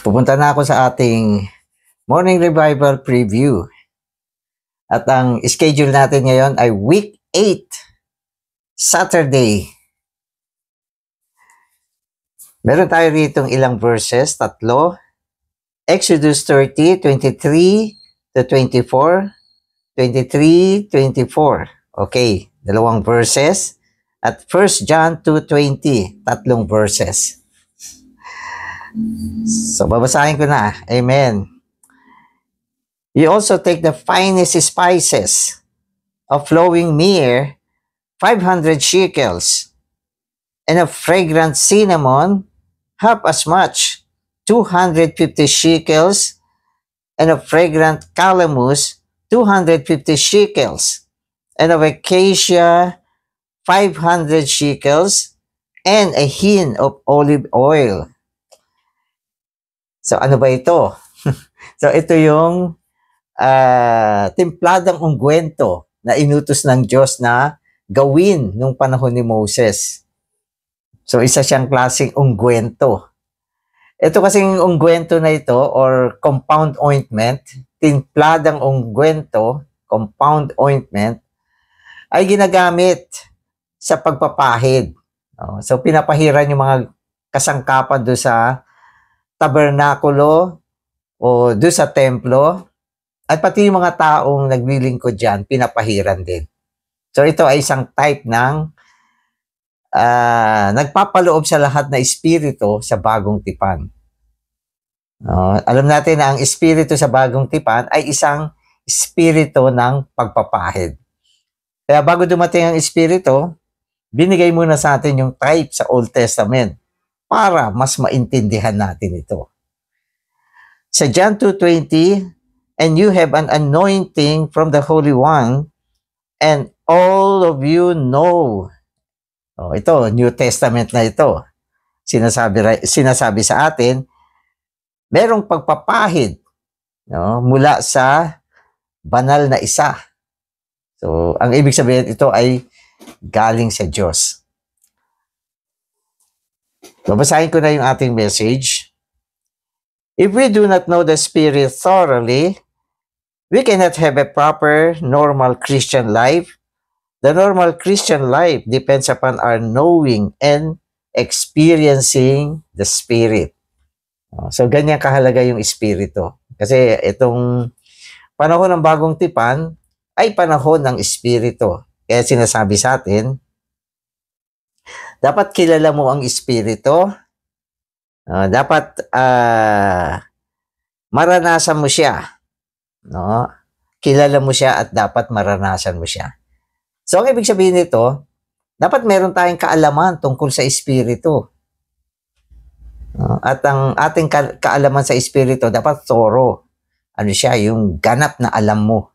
Pupunta na ako sa ating Morning Revival Preview. At ang schedule natin ngayon ay Week 8, Saturday. Meron tayo rito ilang verses, 3. Exodus 30, 23 to 24, 23, 24. Okay, 2 verses. At 1 John 2:20, 3 verses. So, babasahin ko na. Amen. You also take the finest spices of flowing myrrh, 500 shekels, and of fragrant cinnamon, half as much, 250 shekels, and of fragrant calamus, 250 shekels, and of acacia, 500 shekels, and a hin of olive oil. So, ano ba ito? So, ito yung templadang ungkwento na inutos ng Diyos na gawin nung panahon ni Moses. So, isa siyang klaseng ungkwento. Ito kasing ungkwento na ito or compound ointment, templadang ungkwento, compound ointment, ay ginagamit sa pagpapahid. So, pinapahiran yung mga kasangkapan doon sa tabernakulo o doon sa templo at pati yung mga taong naglilingkod dyan, pinapahiran din. So, ito ay isang type ng nagpapaloob sa lahat na espiritu sa bagong tipan. Alam natin na ang espiritu sa bagong tipan ay isang espiritu ng pagpapahid. Kaya bago dumating ang espiritu, binigay muna sa atin yung type sa Old Testament para mas maintindihan natin ito. Sa John 2:20, and you have an anointing from the Holy One, and all of you know. Ito, New Testament na ito. Sinasabi sa atin, merong pagpapahid mula sa banal na isa. So, ang ibig sabihin ito ay galing sa Diyos. Babasahin ko na yung ating message. If we do not know the Spirit thoroughly, we cannot have a proper, normal Christian life. The normal Christian life depends upon our knowing and experiencing the Spirit. So, ganyan kahalaga yung Espiritu. Kasi itong panahon ng bagong tipan ay panahon ng Espiritu. Kaya sinasabi sa atin, dapat kilala mo ang Espiritu. Dapat maranasan mo siya. Kilala mo siya at dapat maranasan mo siya. So, ang ibig sabihin nito, dapat meron tayong kaalaman tungkol sa Espiritu. At ang ating kaalaman sa Espiritu, dapat thorough. Ano siya? Yung ganap na alam mo.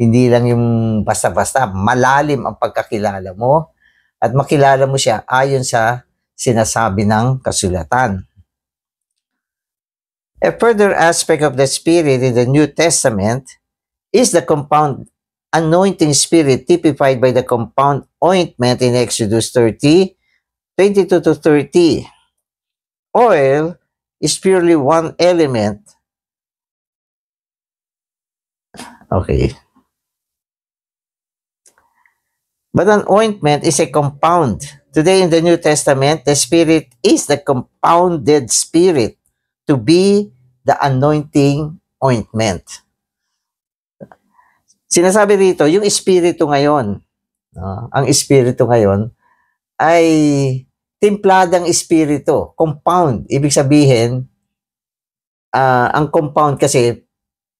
Hindi lang yung basta-basta. Malalim ang pagkakilala mo at makilala mo siya ayon sa sinasabi ng kasulatan. A further aspect of the Spirit in the New Testament is the compound anointing spirit typified by the compound ointment in Exodus 30, 22 to 30. Oil is purely one element. Okay. But an ointment is a compound. Today in the New Testament, the Spirit is the compounded spirit to be the anointing ointment. Sinasabi rito, yung Espiritu ngayon, ang Espiritu ngayon ay templadang Espiritu, compound. Ibig sabihin, ang compound kasi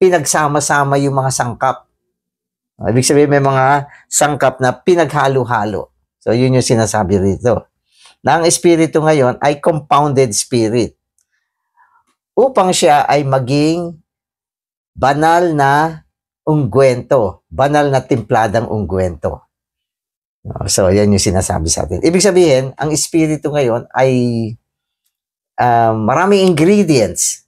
pinagsama-sama yung mga sangkap. Ibig sabihin may mga sangkap na pinaghalo-halo. So yun yung sinasabi rito. Na ang Espiritu ngayon ay compounded spirit. Upang siya ay maging banal na ungkwento, banal na templadang ungkwento. So, yan yung sinasabi sa atin. Ibig sabihin, ang Espiritu ngayon ay maraming ingredients.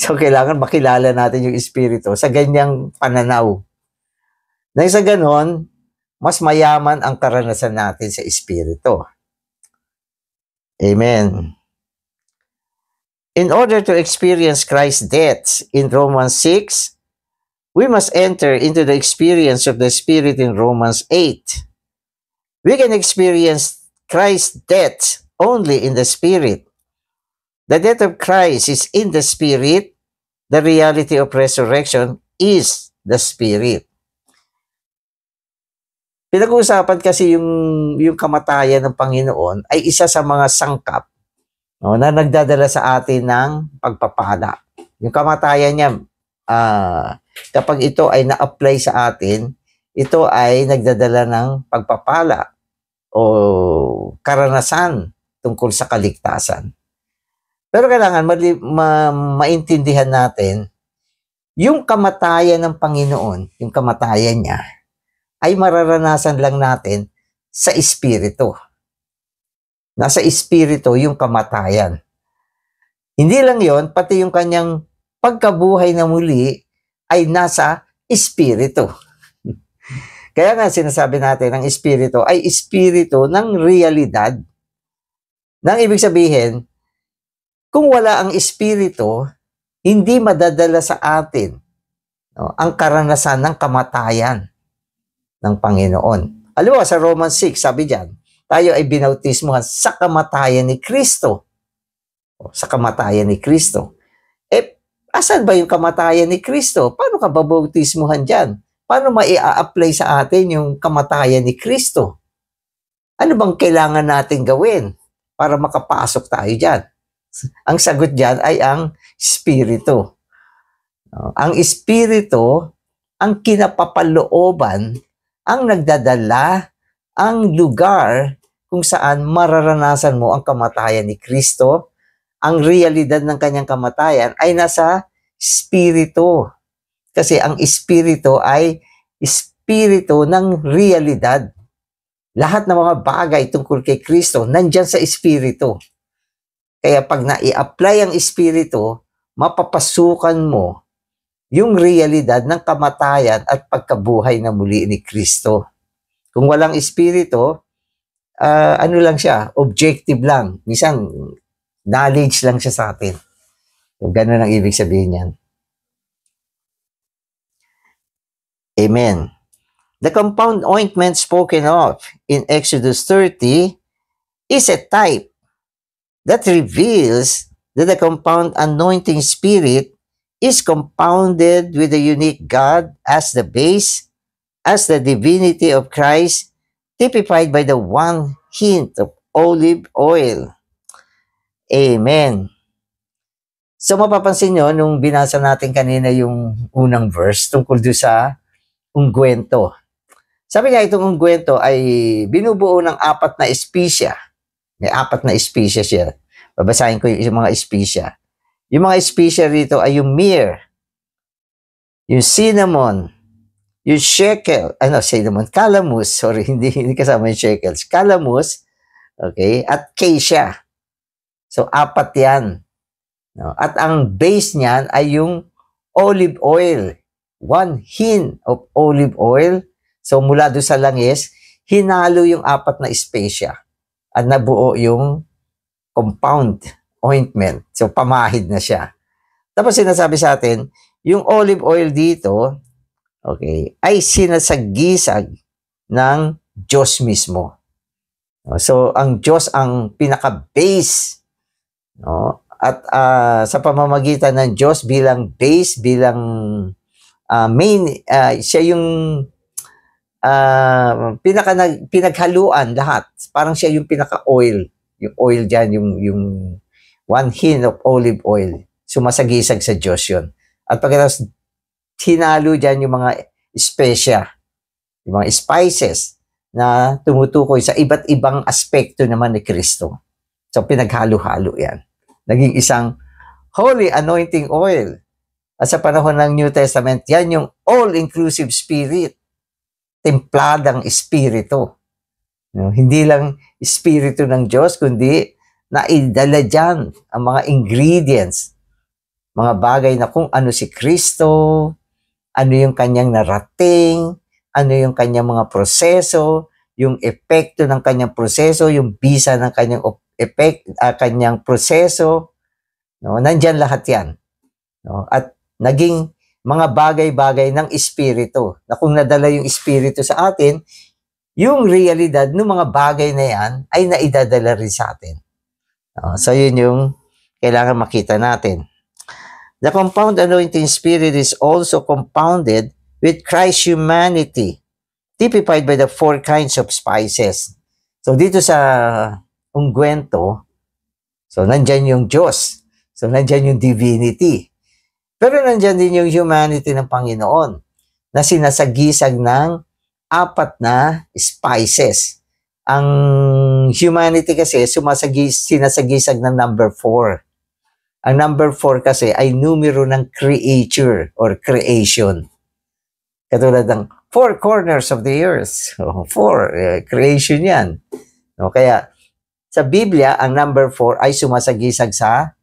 So, kailangan makilala natin yung Espiritu sa ganyang pananaw. Nang sa ganon, mas mayaman ang karanasan natin sa Espiritu. Amen. In order to experience Christ's death in Romans 6, we must enter into the experience of the Spirit in Romans 8. We can experience Christ's death only in the Spirit. The death of Christ is in the Spirit. The reality of resurrection is the Spirit. Pinag-uusapan kasi yung kamatayan ng Panginoon ay isa sa mga sangkap na nagdadala sa atin ng pagpapala. Yung kamatayan niya, kapag ito ay na-apply sa atin, ito ay nagdadala ng pagpapala o karanasan tungkol sa kaligtasan. Pero kailangan maintindihan natin, yung kamatayan ng Panginoon, yung kamatayan niya, ay mararanasan lang natin sa Espiritu. Nasa Espiritu yung kamatayan. Hindi lang yon, pati yung kanyang pagkabuhay na muli ay nasa Espiritu. Kaya nga sinasabi natin, ang Espiritu ay Espiritu ng realidad. Nang ibig sabihin, kung wala ang Espiritu, hindi madadala sa atin ang karanasan ng kamatayan ng Panginoon. Alam mo, sa Romans 6, sabi diyan, tayo ay binautismuhan sa kamatayan ni Kristo. Sa kamatayan ni Kristo. Asan ba yung kamatayan ni Kristo? Paano ka babautismuhan diyan? Paano mai-apply sa atin yung kamatayan ni Kristo? Ano bang kailangan natin gawin para makapasok tayo diyan? Ang sagot diyan ay ang Espiritu. Ang Espiritu, ang kinapapalooban, ang nagdadala, ang lugar kung saan mararanasan mo ang kamatayan ni Kristo. Ang realidad ng kanyang kamatayan ay nasa Espiritu. Kasi ang Espiritu ay Espiritu ng realidad. Lahat ng mga bagay tungkol kay Kristo nandyan sa Espiritu. Kaya pag na-i-apply ang Espiritu, mapapasukan mo yung realidad ng kamatayan at pagkabuhay na muli ni Kristo. Kung walang Espiritu, ano lang siya, objective lang. Minsan, knowledge lang siya sa atin. So, ganun ang ibig sabihin niyan. Amen. The compound ointment spoken of in Exodus 30 is a type that reveals that the compound anointing spirit is compounded with the unique God as the base, as the divinity of Christ, typified by the one hint of olive oil. Amen. So mapapansin nyo, nung binasa natin kanina yung unang verse tungkol doon sa ungguento. Sabi nga itong ungguento ay binubuo ng 4 na espesya. May 4 na espesya siya. Babasahin ko yung mga espesya. Yung mga espesya rito ay yung myrrh, yung cinnamon, yung calamus, sorry, hindi kasama yung shekels, calamus, okay, at acacia. So, 4 yan. No? At ang base niyan ay yung olive oil. 1 hint of olive oil. So, mula doon sa langis, hinalo yung 4 na espesya at nabuo yung compound ointment. So, pamahid na siya. Tapos sinasabi sa atin, yung olive oil dito, okay, ay sinasagisag ng Diyos mismo. So, ang Diyos ang pinaka-base. No? At sa pamamagitan ng Diyos bilang base, bilang main, siya yung pinaghaluan lahat. Parang siya yung pinaka-oil. Yung oil dyan, yung 1 hint of olive oil. Sumasagisag sa Diyos yun. At pagkatapos, hinalo dyan yung mga espesya, yung mga spices na tumutukoy sa iba't ibang aspekto naman ni Kristo. So, pinaghalo-halo yan. Naging isang holy anointing oil. At sa panahon ng New Testament, yan yung all-inclusive spirit. Templadang espiritu. No, hindi lang espiritu ng Diyos, kundi naidala dyan ang mga ingredients, mga bagay na kung ano si Kristo, ano yung kanyang narating, ano yung kanyang mga proseso, yung epekto ng kanyang proseso, yung bisa ng kanyang kanyang proseso, No? Nandyan lahat yan. No? At naging mga bagay-bagay ng Espiritu. Na kung nadala yung Espiritu sa atin, yung realidad ng mga bagay na yan ay naidadala rin sa atin. No? So yun yung kailangan makita natin. The compound anointing spirit is also compounded with Christ's humanity, typified by the 4 kinds of spices. So dito sa ungguento, so nandyan yung Diyos. So nandyan yung divinity. Pero nandyan din yung humanity ng Panginoon na sinasagisag ng 4 na spices. Ang humanity kasi sinasagisag ng number 4. Ang number 4 kasi ay numero ng creature or creation. Katulad ng 4 corners of the earth. 4, creation yan. No, kaya sa Biblia, ang number 4 ay sumasagisag sa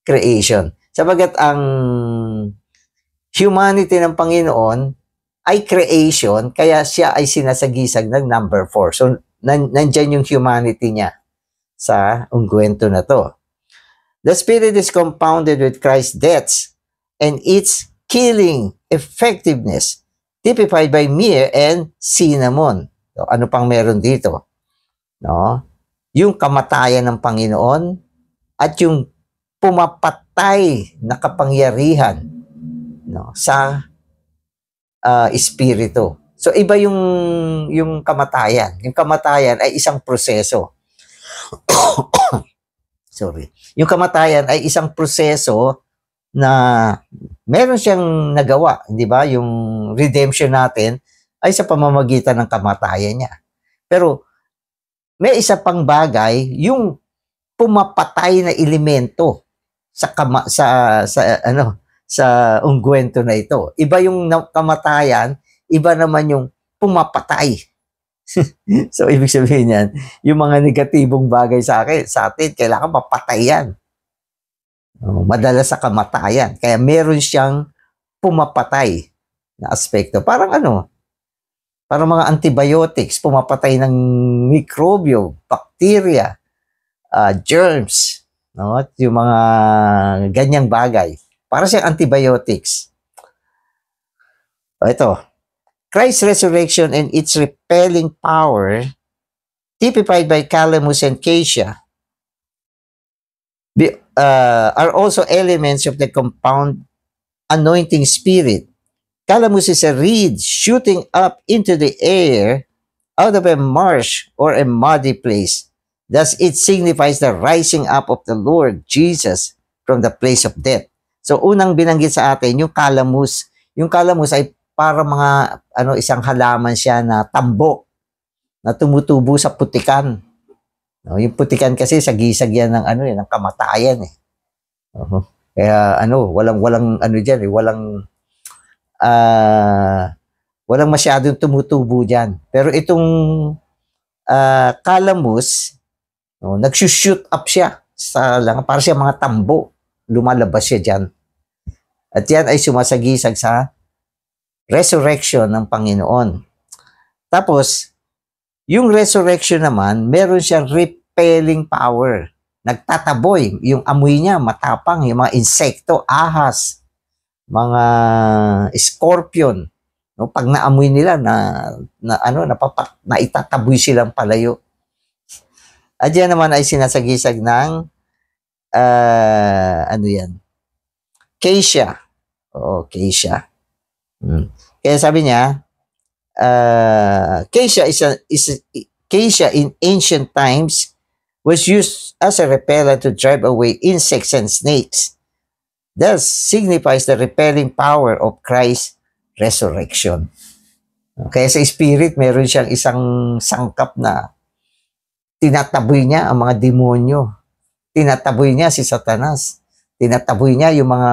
creation. Sabagat ang humanity ng Panginoon ay creation, kaya siya ay sinasagisag ng number 4. So, nandyan yung humanity niya sa ungguento na to. The Spirit is compounded with Christ's deaths and its killing effectiveness, typified by myrrh and cinnamon. So, ano pang meron dito? No? Yung kamatayan ng Panginoon at yung pumapatay na kapangyarihan, no, sa espiritu. So, iba yung kamatayan. Yung kamatayan ay isang proseso. Sorry. Yung kamatayan ay isang proseso na meron siyang nagawa, di ba? Yung redemption natin ay sa pamamagitan ng kamatayan niya. Pero may isa pang bagay, yung pumapatay na elemento sa ungguento na ito. Iba yung kamatayan, iba naman yung pumapatay. So, ibig sabihin yan, yung mga negatibong bagay sa atin, kailangan mapatay yan. Madalas sa kamatayan. Kaya meron siyang pumapatay na aspekto. Parang parang mga antibiotics, pumapatay ng mikrobyo, bacteria, germs, no? At yung mga ganyang bagay. Para siyang antibiotics. Ito. Christ's resurrection and its repelling power, typified by calamus and acacia, are also elements of the compound anointing spirit. Calamus is a reed shooting up into the air out of a marsh or a muddy place. Thus, it signifies the rising up of the Lord Jesus from the place of death. So, unang binanggit sa atin, yung calamus. Yung calamus ay para mga isang halaman siya na tambo na tumutubo sa putikan. No, yung putikan kasi sagisag yan ng ng kamatayan eh. Kaya walang diyan eh, walang masyadong tumutubo diyan. Pero itong calamus, nagsushoot up siya sa para siya mga tambo. Lumalabas siya diyan. At yan ay sumasagisag sa resurrection ng Panginoon. Tapos, yung resurrection naman, meron siyang repelling power. Nagtataboy. Yung amoy niya, matapang. Yung mga insekto, ahas, mga scorpion. No, pag naamoy nila, na itataboy silang palayo. At yan naman ay sinasagisag ng acacia. Oo, acacia. Kaya sabi niya, acacia in ancient times was used as a repellent to drive away insects and snakes. Thus signifies the repelling power of Christ's resurrection. Kaya sa spirit, meron siyang isang sangkap na tinataboy niya ang mga demonyo. Tinataboy niya si Satanas. Tinataboy niya yung mga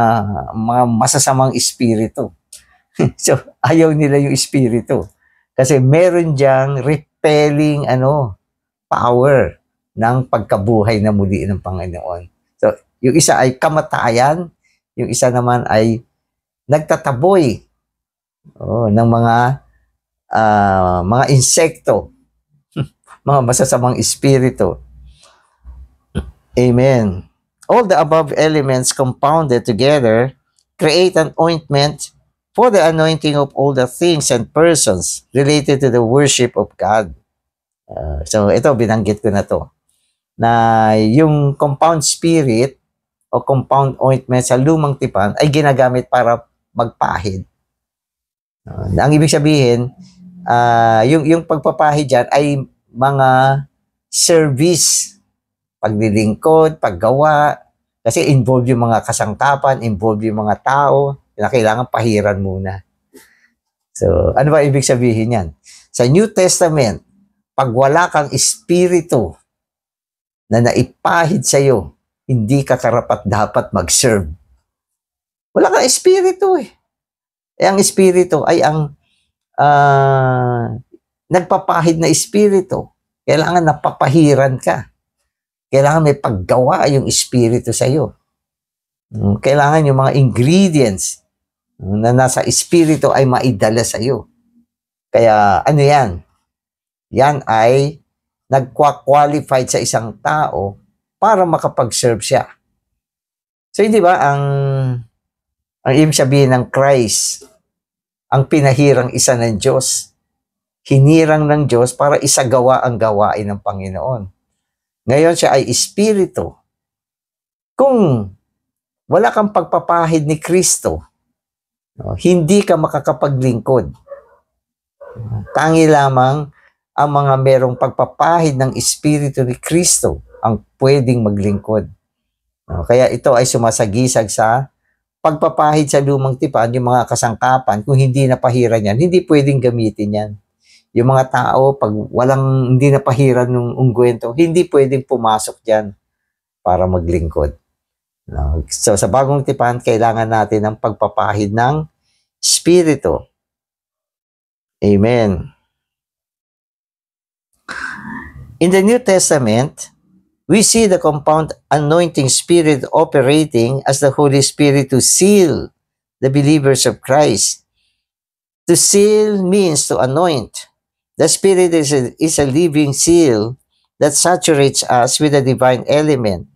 masasamang espiritu. So, ayaw nila yung espiritu. Kasi meron diyang repelling power ng pagkabuhay na muli ng Panginoon. So, yung isa ay kamatayan, yung isa naman ay nagtataboy ng mga insekto, mga masasamang espiritu. Amen. All the above elements compounded together create an ointment for the anointing of all the things and persons related to the worship of God. So ito, binanggit ko na to, na yung compound spirit o compound ointment sa lumang tipan ay ginagamit para magpahid. Ang ibig sabihin, yung pagpapahid dyan ay mga service, paglilingkod, paggawa, kasi involved yung mga kasangkapan, involved yung mga tao, na kailangan pahiran muna. So, ano ba ibig sabihin yan? Sa New Testament, pag wala kang espiritu na naipahid sa'yo, hindi ka karapat dapat mag-serve. Wala kang espiritu eh. Ang espiritu ay ang nagpapahid na espiritu. Kailangan napapahiran ka. Kailangan may paggawa yung espiritu sa iyo. Kailangan yung mga ingredients na nasa espiritu ay maidala sa iyo. Kaya ano yan? Yan ay nagqualified sa isang tao para makapag-serve siya. So hindi ba ang ibig sabihin ng Christ, ang pinahirang isa ng Diyos, hinirang ng Diyos para isagawa ang gawain ng Panginoon. Ngayon siya ay espiritu. Kung wala kang pagpapahid ni Kristo, hindi ka makakapaglingkod. Tangi lamang ang mga merong pagpapahid ng espiritu ni Kristo ang pwedeng maglingkod. Kaya ito ay sumasagisag sa pagpapahid sa lumang tipan, yung mga kasangkapan, kung hindi napahiran yan, hindi pwedeng gamitin yan. Yung mga tao, pag hindi napahiran ng ungguento, hindi pwedeng pumasok dyan para maglingkod. So, sa bagong tipan, kailangan natin ng pagpapahid ng Espiritu. Amen. In the New Testament, we see the compound anointing spirit operating as the Holy Spirit to seal the believers of Christ. To seal means to anoint. The Spirit is a living seal that saturates us with the divine element.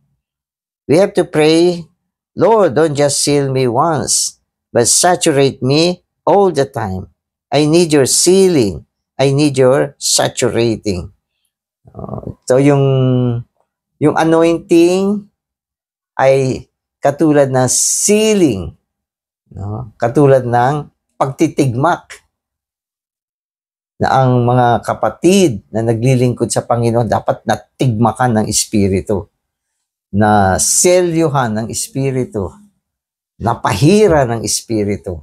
We have to pray, Lord, don't just seal me once, but saturate me all the time. I need your sealing. I need your saturating. So yung anointing ay katulad ng sealing, katulad ng pagtitigmak, na ang mga kapatid na naglilingkod sa Panginoon dapat natigmakan ng Espiritu, na selyuhan ng Espiritu, napahira ng Espiritu.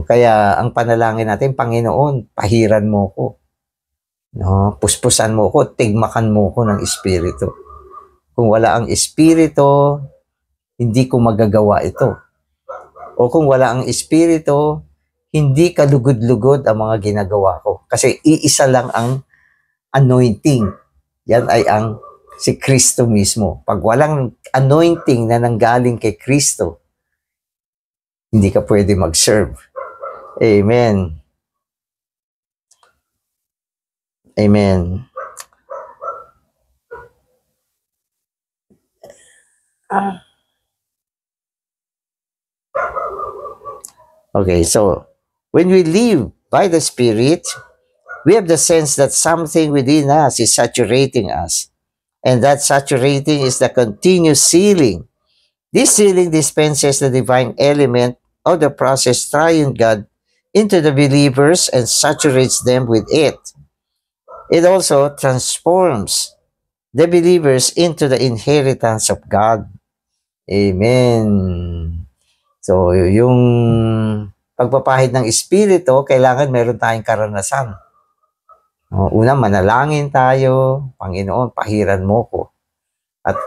Kaya ang panalangin natin, Panginoon, pahiran mo ko. Puspusan mo ko, tigmakan mo ko ng Espiritu. Kung wala ang Espiritu, hindi ko magagawa ito. O kung wala ang Espiritu, hindi kalugod-lugod ang mga ginagawa ko. Kasi iisa lang ang anointing. Yan ay ang si Kristo mismo. Pag walang anointing na nanggaling kay Kristo, hindi ka pwede mag-serve. Amen. Amen. Okay, so when we live by the Spirit, we have the sense that something within us is saturating us. And that saturating is the continuous sealing. This sealing dispenses the divine element of the process triune God into the believers and saturates them with it. It also transforms the believers into the inheritance of God. Amen. So, yung pagpapahid ng Espiritu, kailangan meron tayong karanasan. Una, manalangin tayo, Panginoon, pahiran mo ko. At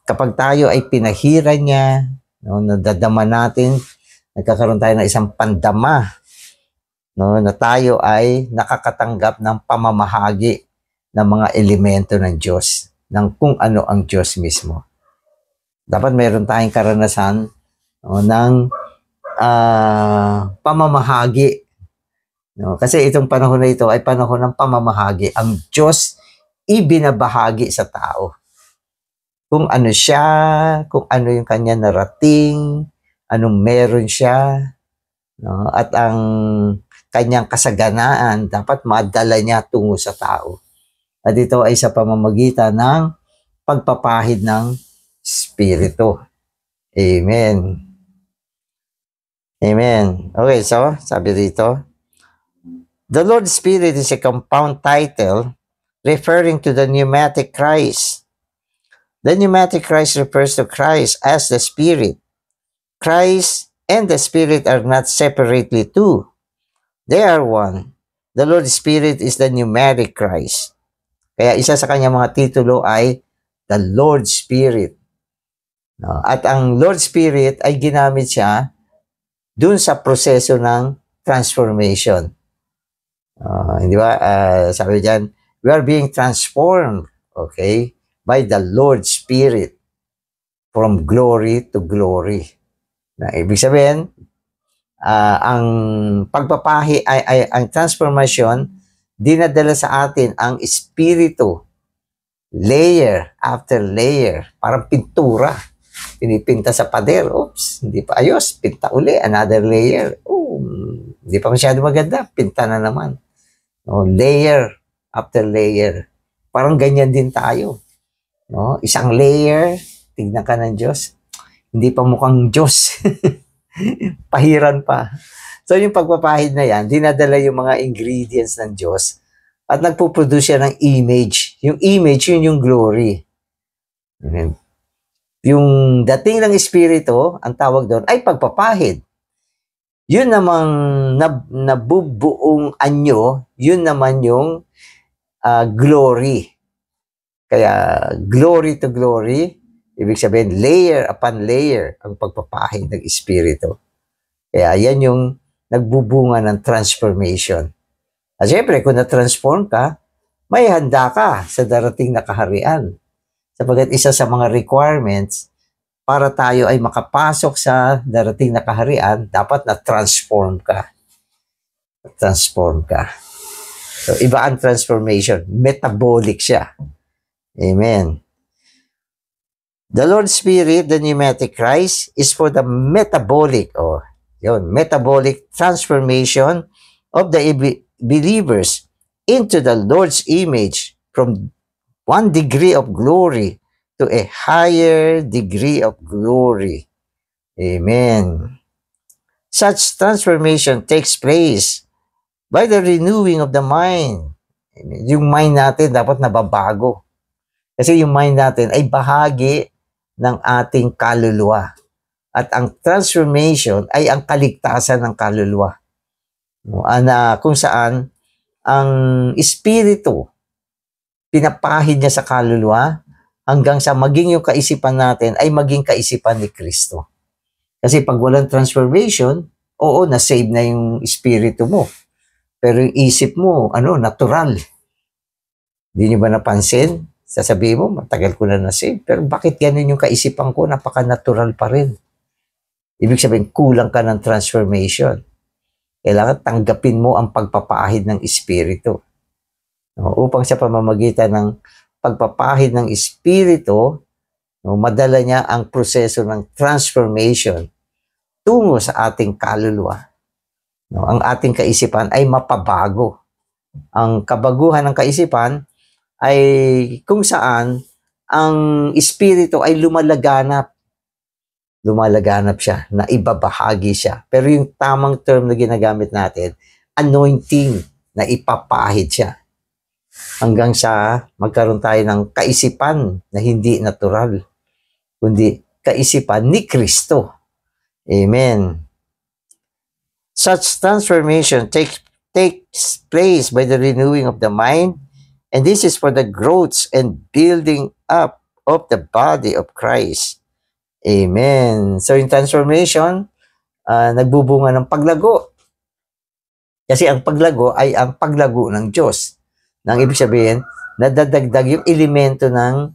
kapag tayo ay pinahiran niya, nadadama natin, nagkakaroon tayo ng isang pandama, na tayo ay nakakatanggap ng pamamahagi ng mga elemento ng Diyos, ng kung ano ang Diyos mismo. Dapat meron tayong karanasan ng pamamahagi. Kasi itong panahon na ito ay panahon ng pamamahagi. Ang Diyos ibinabahagi sa tao. kung ano siya, kung ano yung kanya narating, anong meron siya, no? At ang kanyang kasaganaan dapat madala niya tungo sa tao. At ito ay sa pamamagitan ng pagpapahid ng Espiritu. Amen. Amen. Okay, so sabi dito, the Lord Spirit is a compound title referring to the pneumatic Christ. The pneumatic Christ refers to Christ as the Spirit. Christ and the Spirit are not separately two. They are one. The Lord Spirit is the pneumatic Christ. Kaya isa sa kanyang mga titulo ay the Lord Spirit. No? At ang Lord Spirit ay ginamit siya dun sa proseso ng transformation. Hindi ba? Sabi dyan, we are being transformed, okay, by the Lord Spirit from glory to glory. Na ibig sabihin, ang pagpapahi ay ang transformation, dinadala sa atin ang Espiritu, layer after layer, parang pintura. Pinipinta sa pader, oops, hindi pa ayos, pinta uli, another layer. Oh, hindi pa masyado maganda, pinta na naman. No, layer after layer. Parang ganyan din tayo. No? Isang layer, tignan ka ng Diyos. Hindi pa mukhang Diyos. Pahiran pa. So yung pagpapahid na yan, dinadala yung mga ingredients ng Diyos at nagpuproduce siya ng image. Yung image, yun yung glory. Yung dating ng Espiritu, ang tawag doon, ay pagpapahid. Yun namang nabubuong anyo, yun naman yung glory. Kaya glory to glory, ibig sabihin layer upon layer ang pagpapahid ng Espiritu. Kaya yan yung nagbubunga ng transformation. At syempre, kung na-transform ka, may handa ka sa darating na kaharian. Sapagkat isa sa mga requirements para tayo ay makapasok sa darating na kaharian, dapat na-transform ka. Transform ka. So, iba ang transformation. Metabolic siya. Amen. The Lord Spirit, the pneumatic Christ, is for the metabolic, metabolic transformation of the believers into the Lord's image from one degree of glory to a higher degree of glory. Amen. Such transformation takes place by the renewing of the mind. Yung mind natin dapat nababago. Kasi yung mind natin ay bahagi ng ating kaluluwa. At ang transformation ay ang kaligtasan ng kaluluwa. Kung saan ang Espiritu, pinapahid niya sa kaluluwa hanggang sa maging yung kaisipan natin ay maging kaisipan ni Kristo. Kasi pag walang transformation, oo, na-save na yung Espiritu mo. Pero yung isip mo, natural. Hindi niyo ba napansin? Sasabihin mo, matagal ko na na-save. Pero bakit ganun yung kaisipan ko? Napaka-natural pa rin. Ibig sabihin, kulang ka ng transformation. Kailangan tanggapin mo ang pagpapahid ng Espiritu. Upang sa pamamagitan ng pagpapahid ng Espiritu, madala niya ang proseso ng transformation tungo sa ating kaluluwa. Ang ating kaisipan ay mapabago. Ang kabaguhan ng kaisipan ay kung saan ang Espiritu ay lumalaganap. Lumalaganap siya, na ibabahagi siya. Pero yung tamang term na ginagamit natin, anointing, na ipapahid siya. Hanggang sa magkaroon tayo ng kaisipan na hindi natural, kundi kaisipan ni Kristo. Amen. Such transformation takes place by the renewing of the mind, and this is for the growth and building up of the body of Christ. Amen. So yung transformation, nagbubunga ng paglago. Kasi ang paglago ay ang paglago ng Diyos. Nang ibig sabihin, nadadagdag yung elemento ng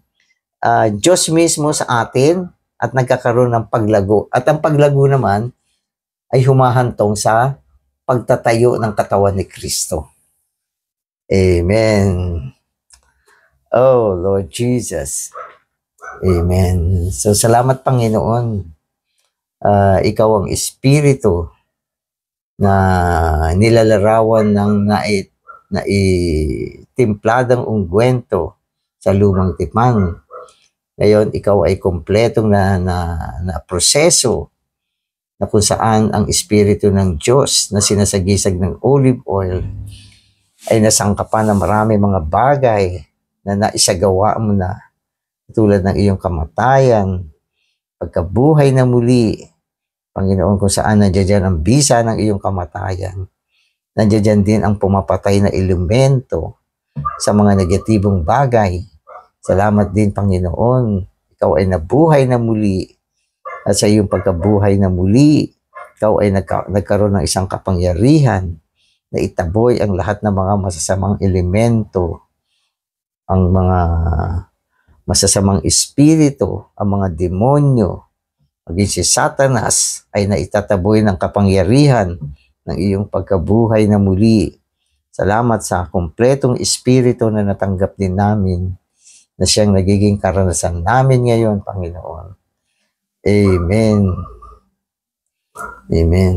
Diyos mismo sa atin at nagkakaroon ng paglago. At ang paglago naman ay humahantong sa pagtatayo ng katawan ni Kristo. Amen. Oh, Lord Jesus. Amen. So, salamat Panginoon. Ikaw ang Espiritu na nilalarawan ng naitimpladang ungkwento sa lumang tipan. Ngayon, ikaw ay kompletong na proseso na kung saan ang Espiritu ng Diyos na sinasagisag ng olive oil ay nasangkapan ng marami mga bagay na naisagawa mo na, tulad ng iyong kamatayan, pagkabuhay na muli, Panginoon, kung saan nandiyan ang bisa ng iyong kamatayan. Nandiyan din ang pumapatay na elemento sa mga negatibong bagay. Salamat din, Panginoon. Ikaw ay nabuhay na muli. At sa iyong pagkabuhay na muli, ikaw ay nagkaroon ng isang kapangyarihan na itaboy ang lahat ng mga masasamang elemento, ang mga masasamang espiritu, ang mga demonyo, maging si Satanas ay naitataboy ng kapangyarihan ng iyong pagkabuhay na muli. Salamat sa kumpletong espiritu na natanggap din namin, na siyang nagiging karanasan namin ngayon, Panginoon. Amen. Amen.